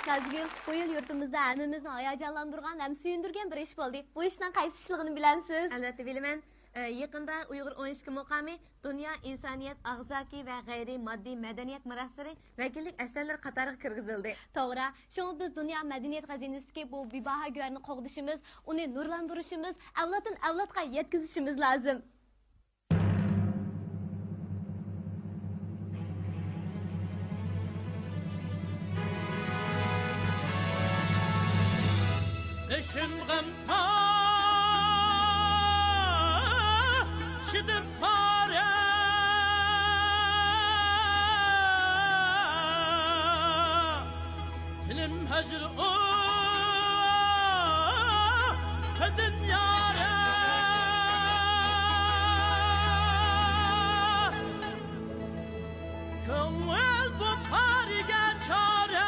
Nazgül, bu yıl yurtumuzda hammamizni hayajonlantirgan ham suyundirgan bir ish bo'ldi. Bu ishning qaysi ishligini bilamsiz? Albatta bilaman. Yaqinda Uyg'ur 12 muqomi Dunyo insoniyat ag'zaki va g'ayriy moddiy madaniyat meroslari vakillik asarlari qatoriga kirgizildi. To'g'ri. Shunga biz dunyo madaniyat xazinasidagi bu bebaho go'rni qo'g'dishimiz, uni nurlantirishimiz, avloddan avlodga yetkazishimiz lozim. Düşüngüm şidip fare Dilim hecr fedin yare Köngül bu farigen çare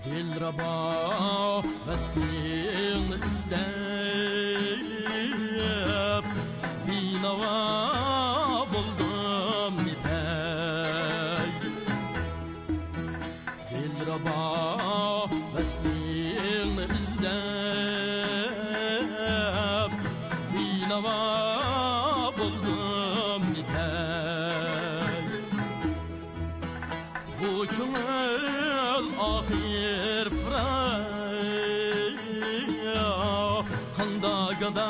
Dilraba vestin isteyip binava buldum nitey Dilraba vestin isteyip binava buldum nitey Bu köngül ahir Handagada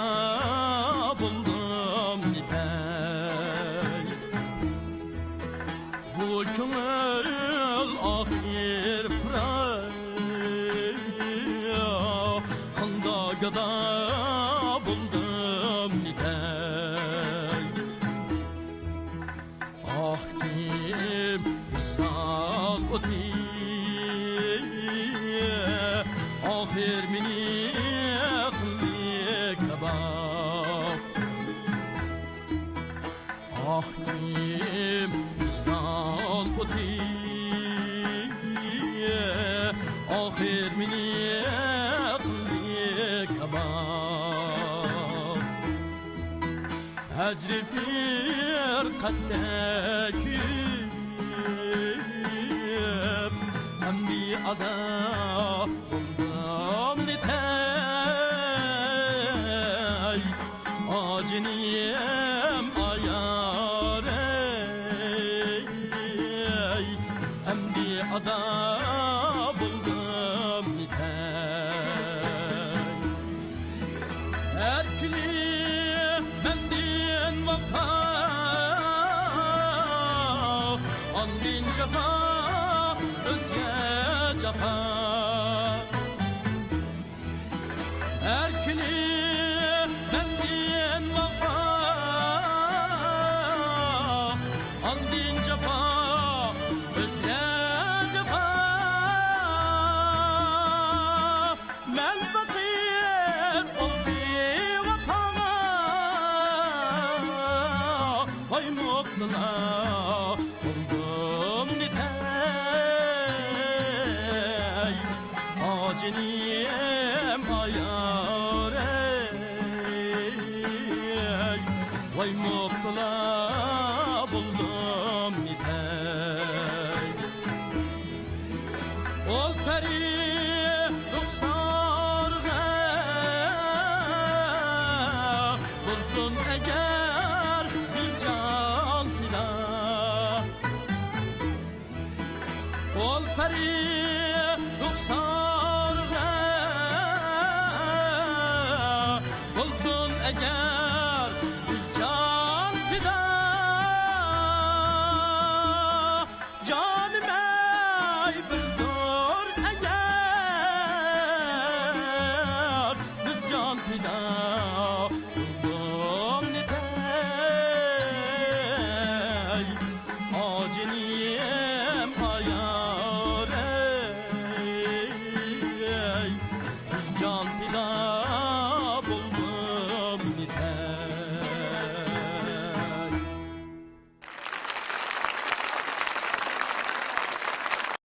buldum nitey Bu köngül ahir Handagada buldum nitey Ah kim bizdan o'tdi Ahir meni qildi kabob Ah kim bizdan o'tdi Ahir meni qildi kabob Hecri firqatdagi Hamdi ada buldum nitey Aciniyem ayarey Hamdi ada buldum nitey Erkili mendin vafa Andin cefa özge cefa Erkili mendin vafa Andin cefa özge cefa Men fakir olbi vafaga Vay mutlula buldum nitey Aciniyem ayarey Vay mutlula buldum nitey Ol peri ruhsarga bulsun eğer bir can fida Ol peri ruhsarga bulsun eğer bir can fida Canım ey bildir eğer bir can pida